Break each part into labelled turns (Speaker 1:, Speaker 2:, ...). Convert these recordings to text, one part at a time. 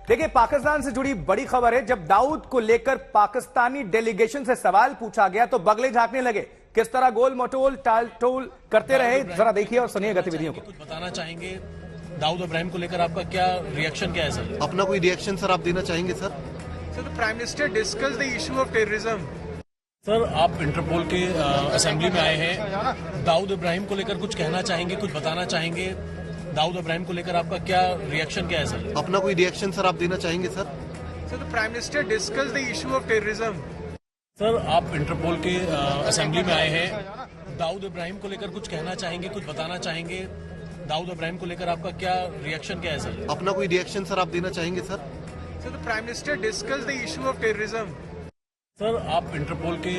Speaker 1: देखिए, पाकिस्तान से जुड़ी बड़ी खबर है। जब दाऊद को लेकर पाकिस्तानी डेलीगेशन से सवाल पूछा गया तो बगले झांकने लगे। किस तरह गोल मटोल टाल टोल करते रहे, जरा देखिए और सुनिए गतिविधियों को।
Speaker 2: कुछ बताना चाहेंगे दाऊद इब्राहिम को लेकर, आपका क्या रिएक्शन क्या है सर?
Speaker 3: अपना कोई रिएक्शन सर आप देना चाहेंगे sir?
Speaker 4: So the Prime Minister discussed the issue of terrorism.
Speaker 2: Sir, आप इंटरपोल के असेंबली में आए हैं, दाऊद इब्राहिम को लेकर कुछ कहना चाहेंगे, कुछ बताना चाहेंगे? दाऊद इब्राहिम को लेकर आपका क्या रिएक्शन क्या है सर?
Speaker 3: अपना कोई रिएक्शन सर आप देना चाहेंगे sir?
Speaker 4: So the Prime Minister discussed the issue of terrorism.
Speaker 2: Sir, आप इंटरपोल के असेंबली में आए हैं, दाऊद इब्राहिम को लेकर कुछ कहना चाहेंगे, कुछ बताना चाहेंगे? दाऊद इब्राहिम को लेकर आपका क्या रिएक्शन क्या है सर?
Speaker 3: अपना कोई रिएक्शन सर आप देना चाहेंगे sir?
Speaker 4: So the Prime Minister discussed the issue of terrorism.
Speaker 2: Sir, आप इंटरपोल के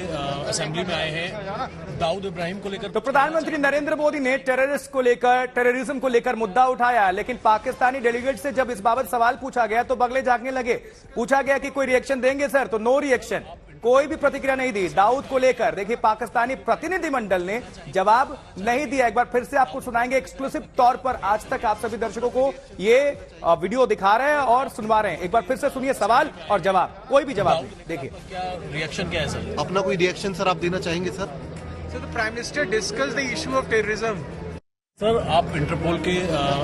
Speaker 2: असेंबली में आए हैं, दाऊद इब्राहिम को लेकर
Speaker 1: तो प्रधानमंत्री नरेंद्र मोदी ने टेररिज्म को लेकर मुद्दा उठाया, लेकिन पाकिस्तानी डेलीगेट से जब इस बाबत सवाल पूछा गया तो बगले झांकने लगे। पूछा गया कि कोई रिएक्शन देंगे सर, तो नो रिएक्शन, कोई भी प्रतिक्रिया नहीं दी। दाऊद को लेकर देखिए पाकिस्तानी प्रतिनिधिमंडल ने जवाब नहीं दिया। एक बार फिर से आपको सुनाएंगे एक्सक्लूसिव तौर पर। आज तक आप सभी दर्शकों को ये वीडियो दिखा रहे हैं और सुनवा रहे हैं। एक बार फिर से सुनिए सवाल और जवाब, कोई भी जवाब नहीं। देखिए
Speaker 2: क्या रिएक्शन क्या है सर?
Speaker 3: अपना कोई रिएक्शन सर आप देना चाहेंगे sir?
Speaker 4: So the Prime Minister discussed the issue of terrorism.
Speaker 2: Sir, आप इंटरपोल के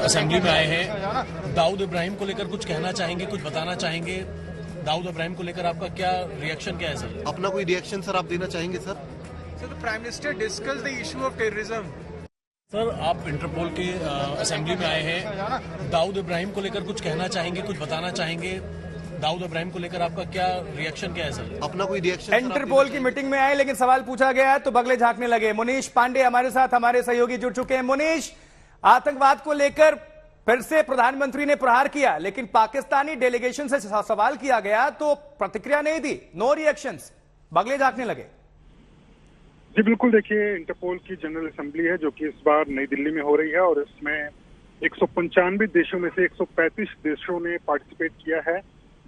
Speaker 2: असेंबली में आए हैं, दाऊद इब्राहिम को लेकर कुछ कहना चाहेंगे, कुछ बताना चाहेंगे? दाऊद इब्राहिम को लेकर आपका क्या रिएक्शन क्या है सर?
Speaker 3: अपना कोई रिएक्शन सर आप देना चाहेंगे sir?
Speaker 4: So the Prime Minister discussed the issue of terrorism.
Speaker 2: Sir, आप इंटरपोल के असेंबली में आए हैं, दाऊद इब्राहिम को लेकर कुछ कहना चाहेंगे, कुछ बताना चाहेंगे? दाऊद इब्राहिम को लेकर आपका क्या रिएक्शन क्या है सर?
Speaker 3: अपना कोई रिएक्शन
Speaker 1: इंटरपोल की मीटिंग में आए लेकिन सवाल पूछा गया तो बगले झांकने लगे। मुनीश पांडे हमारे साथ, हमारे सहयोगी जुड़ चुके हैं। मुनीश, आतंकवाद को लेकर फिर से प्रधानमंत्री ने प्रहार किया, लेकिन पाकिस्तानी डेलीगेशन से सवाल किया गया तो प्रतिक्रिया नहीं दी, नो रिएक्शंस, बगले झांकने लगे।
Speaker 5: जी बिल्कुल, देखिए इंटरपोल की जनरल असेंबली है जो कि इस बार नई दिल्ली में हो रही है और इसमें 195 देशों में से 135 देशों ने पार्टिसिपेट किया है।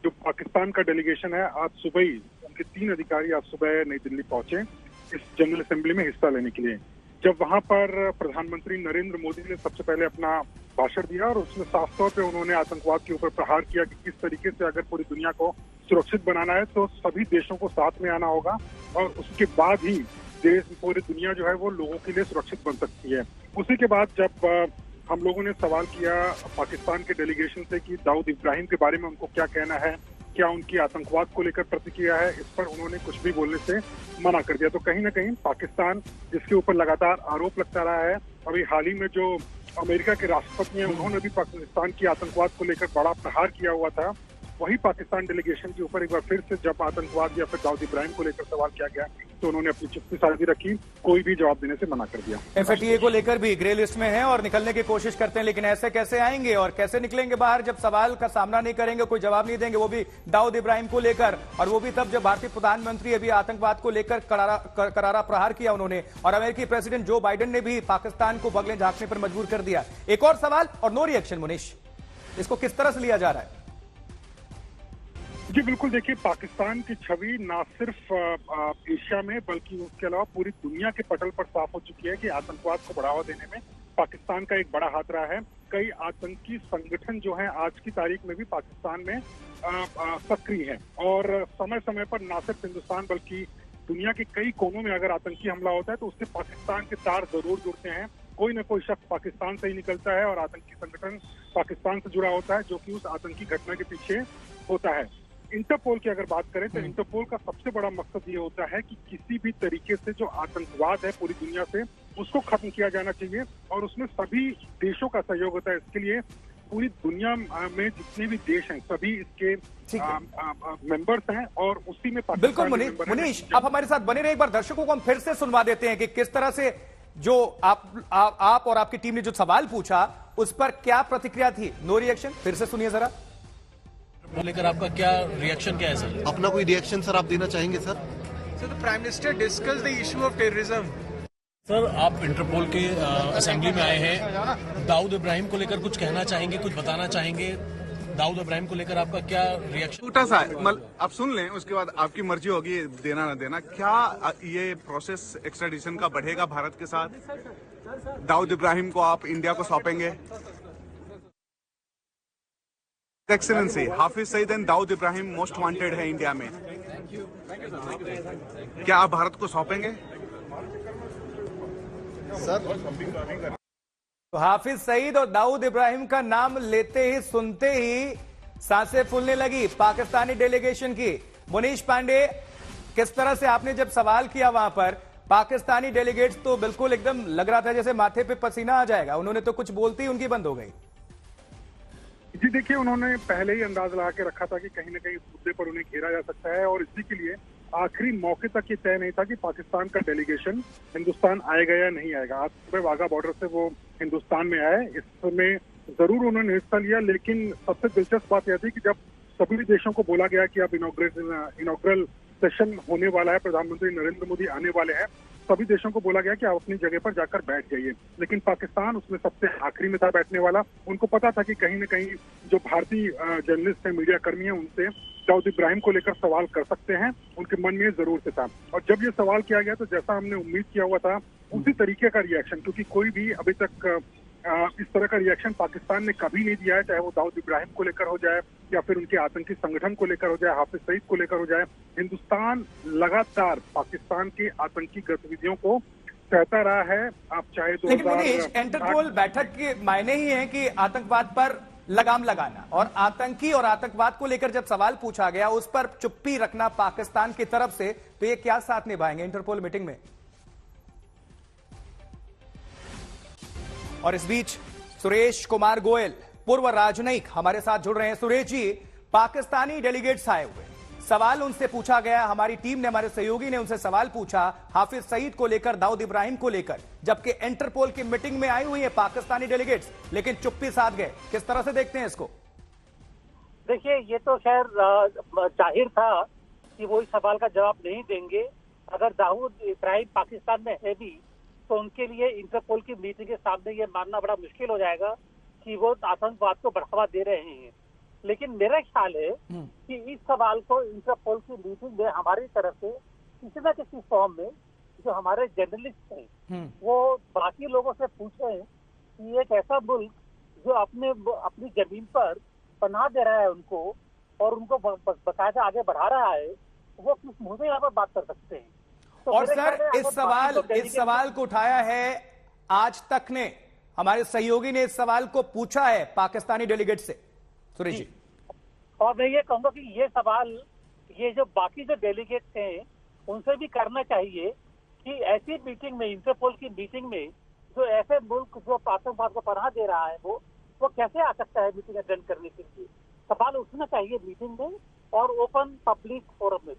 Speaker 5: जो पाकिस्तान का डेलीगेशन है, आज सुबह ही उनके 3 अधिकारी आज सुबह नई दिल्ली पहुंचे इस जनरल असेंबली में हिस्सा लेने के लिए। जब वहां पर प्रधानमंत्री नरेंद्र मोदी ने सबसे पहले अपना भाषण दिया और उसमें साफ तौर पे उन्होंने आतंकवाद के ऊपर प्रहार किया कि किस तरीके से अगर पूरी दुनिया को सुरक्षित बनाना है तो सभी देशों को साथ में आना होगा और उसके बाद ही देश, पूरी दुनिया जो है वो लोगों के लिए सुरक्षित बन सकती है। उसी के बाद जब हम लोगों ने सवाल किया पाकिस्तान के डेलीगेशन से कि दाऊद इब्राहिम के बारे में उनको क्या कहना है, क्या उनकी आतंकवाद को लेकर प्रतिक्रिया है, इस पर उन्होंने कुछ भी बोलने से मना कर दिया। तो कहीं ना कहीं पाकिस्तान, जिसके ऊपर लगातार आरोप लगता रहा है, अभी हाल ही में जो अमेरिका के राष्ट्रपति हैं उन्होंने भी पाकिस्तान की आतंकवाद को लेकर बड़ा प्रहार किया हुआ था, वही पाकिस्तान डेलीगेशन के ऊपर एक बार फिर से जब आतंकवाद या फिर दाऊद इब्राहिम को लेकर सवाल किया गया तो उन्होंने अपनी चुप्पी साझी रखी, कोई भी जवाब देने से मना कर दिया।
Speaker 1: एफएटीए को लेकर भी ग्रे लिस्ट में है और निकलने की कोशिश करते हैं, लेकिन ऐसे कैसे आएंगे और कैसे निकलेंगे बाहर जब सवाल का सामना नहीं करेंगे, कोई जवाब नहीं देंगे, वो भी दाऊद इब्राहिम को लेकर, और वो भी तब जब भारतीय प्रधानमंत्री अभी आतंकवाद को लेकर करारा प्रहार किया उन्होंने, और अमेरिकी प्रेसिडेंट जो बाइडेन ने भी पाकिस्तान को बगले झांकने पर मजबूर कर दिया। एक और सवाल और नो रिएक्शन। मुनीश, इसको किस तरह से लिया जा रहा है?
Speaker 5: जी बिल्कुल, देखिए पाकिस्तान की छवि ना सिर्फ एशिया में बल्कि उसके अलावा पूरी दुनिया के पटल पर साफ हो चुकी है कि आतंकवाद को बढ़ावा देने में पाकिस्तान का एक बड़ा हाथ रहा है। कई आतंकी संगठन जो हैं आज की तारीख में भी पाकिस्तान में सक्रिय हैं और समय समय पर ना सिर्फ हिंदुस्तान बल्कि दुनिया के कई कोनों में अगर आतंकी हमला होता है तो उससे पाकिस्तान के तार जरूर जुड़ते हैं। कोई न कोई शख्स पाकिस्तान से ही निकलता है और आतंकी संगठन पाकिस्तान से जुड़ा होता है जो कि उस आतंकी घटना के पीछे होता है। इंटरपोल की अगर बात करें तो इंटरपोल का सबसे बड़ा मकसद ये होता है कि किसी भी तरीके से जो आतंकवाद है पूरी दुनिया से उसको खत्म किया जाना चाहिए और उसमें सभी देशों का सहयोग होता है। इसके लिए पूरी दुनिया में जितने भी देश हैं सभी इसके मेंबर्स हैं और उसी में
Speaker 1: बिल्कुल। मुनीश, आप हमारे साथ बने रहे, एक बार दर्शकों को हम फिर से सुनवा देते हैं कि किस तरह से जो आप और आपकी टीम ने जो सवाल पूछा उस पर क्या प्रतिक्रिया थी। नो रिएक्शन, फिर से सुनिए जरा।
Speaker 2: लेकर आपका क्या रिएक्शन क्या है सर?
Speaker 3: अपना कोई रिएक्शन सर आप देना चाहेंगे sir?
Speaker 4: So the Prime Minister discussed the issue of terrorism.
Speaker 2: Sir, आप इंटरपोल के असेंबली में आए हैं, दाऊद इब्राहिम को लेकर कुछ कहना चाहेंगे, कुछ बताना चाहेंगे? दाऊद इब्राहिम को लेकर आपका क्या रिएक्शन?
Speaker 6: छोटा सा आप सुन लें, उसके बाद आपकी मर्जी होगी देना ना देना। क्या ये प्रोसेस एक्स्ट्राडिशन का बढ़ेगा भारत के साथ? दाऊद इब्राहिम को आप इंडिया को सौंपेंगे? Excellency, Hafiz Saeed and Dawood Ibrahim most wanted है इंडिया में। क्या आप भारत को सौंपेंगे?
Speaker 1: तो हाफिज सईद और दाऊद इब्राहिम का नाम लेते ही सुनते ही सांसें फूलने लगी पाकिस्तानी डेलीगेशन की। मुनीश पांडे, किस तरह से आपने जब सवाल किया वहां पर, पाकिस्तानी डेलीगेट्स तो बिल्कुल एकदम लग रहा था जैसे माथे पे पसीना आ जाएगा, उन्होंने तो कुछ बोलते ही उनकी बंद हो गई।
Speaker 5: जी देखिए, उन्होंने पहले ही अंदाज लगा के रखा था कि कहीं ना कहीं इस मुद्दे पर उन्हें घेरा जा सकता है और इसी के लिए आखिरी मौके तक ये तय नहीं था कि पाकिस्तान का डेलीगेशन हिंदुस्तान आएगा या नहीं आएगा। आज सुबह वाघा बॉर्डर से वो हिंदुस्तान में आए, इसमें जरूर उन्होंने हिस्सा लिया, लेकिन सबसे दिलचस्प बात यह थी कि जब सभी देशों को बोला गया कि अब इनॉग्रल सेशन होने वाला है, प्रधानमंत्री नरेंद्र मोदी आने वाले हैं, सभी देशों को बोला गया कि आप अपनी जगह पर जाकर बैठ जाइए, लेकिन पाकिस्तान उसमें सबसे आखिरी में था बैठने वाला। उनको पता था कि कहीं न कहीं जो भारतीय जर्नलिस्ट हैं, मीडिया कर्मी हैं, उनसे दाऊद इब्राहिम को लेकर सवाल कर सकते हैं, उनके मन में जरूर से था। और जब ये सवाल किया गया तो जैसा हमने उम्मीद किया हुआ था उसी तरीके का रिएक्शन, क्योंकि कोई भी अभी तक इस तरह का रिएक्शन पाकिस्तान ने कभी नहीं दिया है, चाहे वो दाऊद इब्राहिम को लेकर हो जाए या फिर उनके आतंकी संगठन को लेकर हो जाए, हाफिज सईद को लेकर हो जाए। हिंदुस्तान लगातार पाकिस्तान की आतंकी गतिविधियों को सहता रहा है। आप चाहे
Speaker 1: लेकिन मुनीश, इंटरपोल बैठक के मायने ही है कि आतंकवाद पर लगाम लगाना, और आतंकी और आतंकवाद को लेकर जब सवाल पूछा गया उस पर चुप्पी रखना पाकिस्तान की तरफ से, तो ये क्या साथ निभाएंगे इंटरपोल मीटिंग में? और इस बीच सुरेश कुमार गोयल, पूर्व राजनयिक, हमारे साथ जुड़ रहे हैं। सुरेश जी, पाकिस्तानी डेलीगेट्स आए हुए, सवाल उनसे पूछा गया, हमारी टीम ने, हमारे सहयोगी ने उनसे सवाल पूछा हाफिज सईद को लेकर, दाऊद इब्राहिम को लेकर, जबकि इंटरपोल की मीटिंग में आई हुई है पाकिस्तानी डेलीगेट्स, लेकिन चुप्पी साध गए। किस तरह से देखते हैं इसको?
Speaker 7: देखिए, ये तो खैर जाहिर था कि वो इस सवाल का जवाब नहीं देंगे। अगर दाऊद इब्राहिम पाकिस्तान में है भी तो उनके लिए इंटरपोल की मीटिंग के सामने ये मानना बड़ा मुश्किल हो जाएगा कि वो आतंकवाद को बढ़ावा दे रहे हैं। लेकिन मेरा ख्याल है कि इस सवाल को इंटरपोल की मीटिंग में हमारी तरफ से किसी न किसी फॉर्म में जो हमारे जर्नलिस्ट हैं वो बाकी लोगों से पूछे कि एक ऐसा मुल्क जो अपनी जमीन पर पनाह दे रहा है उनको और उनको बकायदा आगे बढ़ा रहा है, वो किस मुंह से यहाँ पर बात कर सकते हैं। तो
Speaker 1: और सर, इस सवाल को उठाया है आज तक ने, हमारे सहयोगी ने इस सवाल को पूछा है पाकिस्तानी डेलीगेट से। सुरेश जी,
Speaker 7: और मैं ये कहूंगा कि ये सवाल ये जो बाकी जो डेलीगेट्स हैं उनसे भी करना चाहिए कि ऐसी मीटिंग में, इंटरपोल की मीटिंग में, जो ऐसे मुल्क जो आतंकवाद को पनाह दे रहा है वो कैसे आ सकता है मीटिंग अटेंड करने के लिए। सवाल उठना चाहिए मीटिंग में और ओपन पब्लिक फोरम में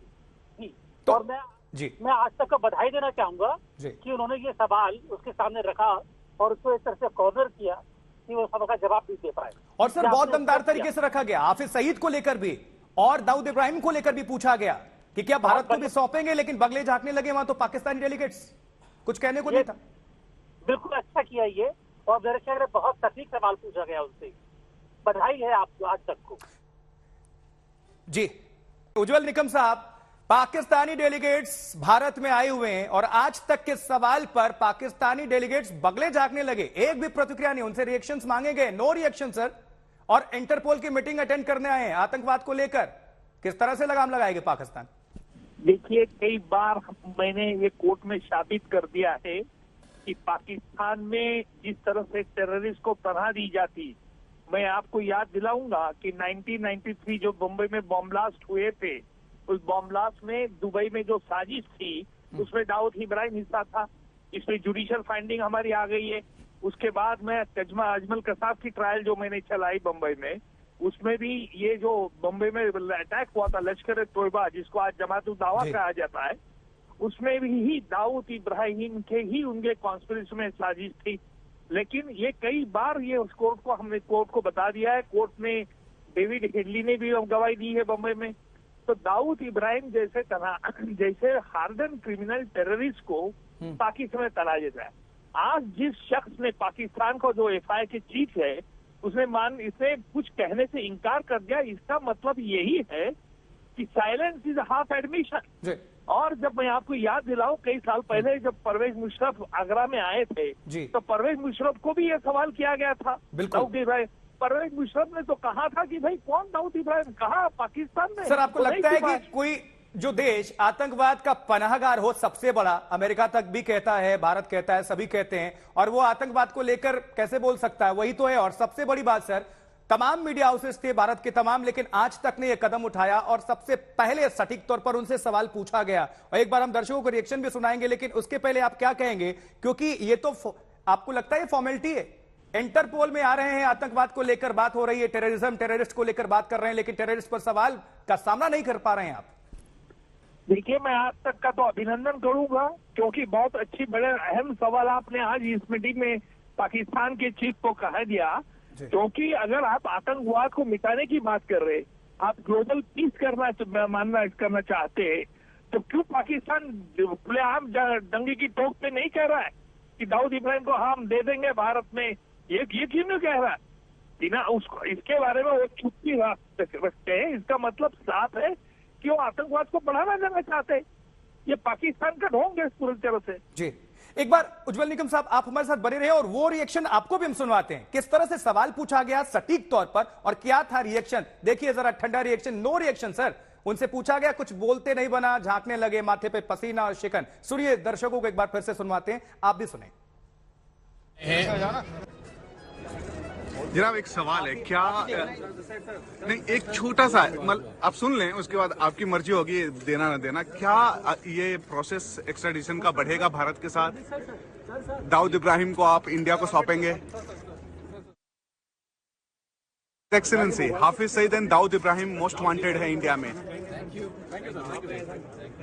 Speaker 7: भी।
Speaker 1: तो,
Speaker 7: और मैं आज तक को बधाई देना चाहूंगा कि उन्होंने ये सवाल उसके सामने रखा और उसको एक तरह से कॉर्नर किया कि वो सवाल का जवाब भी दे पाए।
Speaker 1: और सर, बहुत दमदार तरीके से रखा गया। हाफिज सईद को लेकर भी और दाऊद इब्राहिम को लेकर भी पूछा गया कि क्या भारत को भी सौंपेंगे, लेकिन बगले झांकने लगे वहां तो पाकिस्तानी डेलीगेट्स, कुछ कहने को नहीं था।
Speaker 7: बिल्कुल अच्छा किया ये, और मेरे ख्याल में बहुत सटीक सवाल पूछा गया उनसे। बधाई है आपको आज तक को।
Speaker 1: जी उज्जवल निकम साहब, पाकिस्तानी डेलीगेट्स भारत में आए हुए हैं और आज तक के सवाल पर पाकिस्तानी डेलीगेट्स बगले झांकने लगे, एक भी प्रतिक्रिया नहीं, उनसे रिएक्शंस मांगे गए, नो रिएक्शन सर। और इंटरपोल की मीटिंग अटेंड करने आए हैं आतंकवाद को लेकर, किस तरह से लगाम लगाएंगे पाकिस्तान?
Speaker 8: देखिए, कई बार मैंने ये कोर्ट में साबित कर दिया है कि पाकिस्तान में जिस तरह से टेररिस्ट को पनाह दी जाती, मैं आपको याद दिलाऊंगा कि 1993 जो मुंबई में बॉम्ब ब्लास्ट हुए थे, उस बॉम्ब ब्लास्ट में दुबई में जो साजिश थी उसमें दाऊद इब्राहिम हिस्सा था। इसमें जुडिशियल फाइंडिंग हमारी आ गई है। उसके बाद में तजमा अजमल कसाब की ट्रायल जो मैंने चलाई बम्बई में, उसमें भी ये जो बम्बई में अटैक हुआ था लश्कर तोयबा, जिसको आज जमात उद दावा कहा जाता है, उसमें भी दाऊद इब्राहिम के ही उनके कॉन्स्पिरेसी में साजिश थी। लेकिन ये कई बार ये उस हमने कोर्ट को बता दिया है। कोर्ट में डेविड हेडली ने भी गवाही दी है बम्बई में। तो दाऊद इब्राहिम जैसे हार्डन क्रिमिनल टेररिस्ट को पाकिस्तान में तला जाता है। आज जिस शख्स ने पाकिस्तान का जो एफआईए के चीफ है इसने कुछ कहने से इनकार कर दिया, इसका मतलब यही है कि साइलेंस इज हाफ एडमिशन। और जब मैं आपको याद दिलाऊं, कई साल पहले जब परवेज मुशर्रफ आगरा में आए थे तो परवेज मुशर्रफ को भी ये सवाल किया गया था दाऊद इब्राहिम, परवेज मुशर्रफ ने तो कहा था कि भाई कौन दाऊद इब्राहिम, कहा पाकिस्तान में।
Speaker 1: सर आपको
Speaker 8: तो
Speaker 1: लगता
Speaker 8: नहीं
Speaker 1: है
Speaker 8: की
Speaker 1: कि
Speaker 8: बात।
Speaker 1: कोई जो देश आतंकवाद का पनाहगार हो सबसे बड़ा, अमेरिका तक भी कहता है, भारत कहता है, सभी कहते हैं, और वो आतंकवाद को लेकर कैसे बोल सकता है? वही तो है। और सबसे बड़ी बात सर, तमाम मीडिया हाउसेस थे भारत के तमाम, लेकिन आज तक ने यह कदम उठाया और सबसे पहले सटीक तौर पर उनसे सवाल पूछा गया। और एक बार हम दर्शकों को रिएक्शन भी सुनाएंगे, लेकिन उसके पहले आप क्या कहेंगे, क्योंकि ये तो आपको लगता है ये फॉर्मेलिटी है? इंटरपोल में आ रहे हैं, आतंकवाद को लेकर बात हो रही है, टेररिस्ट को लेकर बात कर रहे हैं, लेकिन टेररिस्ट पर सवाल का सामना नहीं कर पा रहे हैं आप।
Speaker 8: देखिए, मैं आज तक का तो अभिनंदन करूंगा, क्योंकि बहुत अच्छी बड़े अहम सवाल आपने आज इस मीटिंग में पाकिस्तान के चीफ को कहा दिया। क्योंकि अगर आप आतंकवाद को मिटाने की बात कर रहे, आप ग्लोबल पीस करना चाहते हैं, तो क्यों पाकिस्तान खुलेआम दंगे की टोक पे नहीं कह रहा है कि दाऊद इब्राहिम को हम दे देंगे भारत में? ये क्यों नहीं कह रहा है? बिना उसको इसके बारे में वो चुप्पी रखते हैं। इसका मतलब साफ है कि वो आतंकवाद को बढ़ावा देना चाहते हैं। ये पाकिस्तान का ढोंग है पूरी तरह से।
Speaker 1: जी, एक बार उज्जवल निकम साहब आप हमारे साथ बने रहे और वो रिएक्शन आपको भी हम सुनवाते हैं, किस तरह से सवाल पूछा गया सटीक तौर पर और क्या था रिएक्शन। देखिए जरा, ठंडा रिएक्शन, नो रिएक्शन सर। उनसे पूछा गया, कुछ बोलते नहीं बना, झांकने लगे, माथे पे पसीना और शिकन। सुनिए, दर्शकों को एक बार फिर से सुनवाते हैं, आप भी सुने।
Speaker 6: जनाब, एक सवाल है, क्या नहीं, एक छोटा सा, मतलब आप सुन लें, उसके बाद आपकी मर्जी होगी देना ना देना। क्या ये प्रोसेस एक्स्ट्राडिशन का बढ़ेगा भारत के साथ? दाऊद इब्राहिम को आप इंडिया को सौंपेंगे? Excellency, Hafiz Saeed and Dawood Ibrahim most wanted है इंडिया में।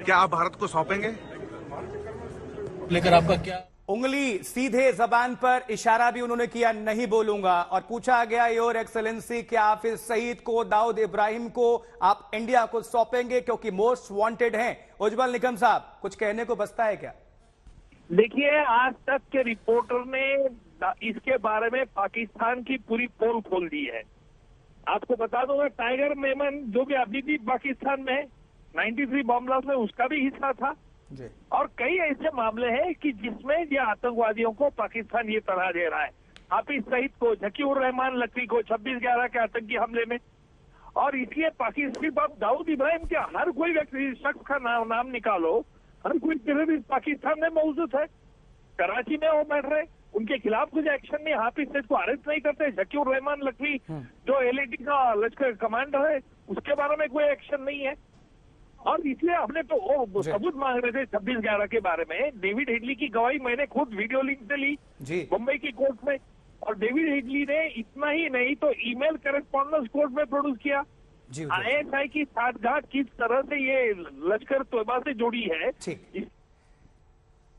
Speaker 6: क्या आप भारत को सौंपेंगे?
Speaker 2: लेकर आपका क्या?
Speaker 1: उंगली सीधे जबान पर इशारा भी उन्होंने किया, नहीं बोलूंगा। और पूछा गया, योर एक्सेलेंसी, क्या हाफिज सईद को, दाऊद इब्राहिम को आप इंडिया को सौंपेंगे क्योंकि मोस्ट वांटेड हैं? उज्जवल निकम साहब, कुछ कहने को बचता है क्या?
Speaker 8: देखिए, आज तक के रिपोर्टर ने इसके बारे में पाकिस्तान की पूरी पोल खोल दी है। आपको बता दूंगा, टाइगर मेमन जो भी अभी भी पाकिस्तान में 93 बॉम्ब ब्लास्ट में उसका भी हिस्सा था। और कई ऐसे मामले हैं कि जिसमें ये आतंकवादियों को पाकिस्तान ये तरह दे रहा है। हाफिज सईद को, झकीउर रहमान लकवी को 26/11 के आतंकी हमले में। और इसलिए पाकिस्तान, आप दाऊद इब्राहिम के हर कोई व्यक्ति, शख्स का नाम निकालो, हर कोई टेररिस्ट पाकिस्तान में मौजूद है। कराची में वो बैठ रहे, उनके खिलाफ कुछ एक्शन नहीं, हाफिज सईद को अरेस्ट नहीं करते। झकीउर रहमान लकवी जो LAT का लश्कर कमांडर है, उसके बारे में कोई एक्शन नहीं है। और इसलिए हमने तो सबूत मांग रहे थे 26/11 के बारे में। डेविड हेडली की गवाही मैंने खुद वीडियो लिंक से ली मुंबई की कोर्ट में, और डेविड हेडली ने इतना ही नहीं तो ईमेल करेस्पॉन्डेंस कोर्ट में प्रोड्यूस किया। ISI की साठगांठ किस तरह से ये लश्कर तोयबा से जुड़ी है।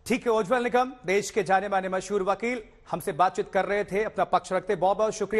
Speaker 1: ठीक है, उज्जवल निकम, देश के जाने माने मशहूर वकील, हमसे बातचीत कर रहे थे, अपना पक्ष रखते। बहुत बहुत शुक्रिया।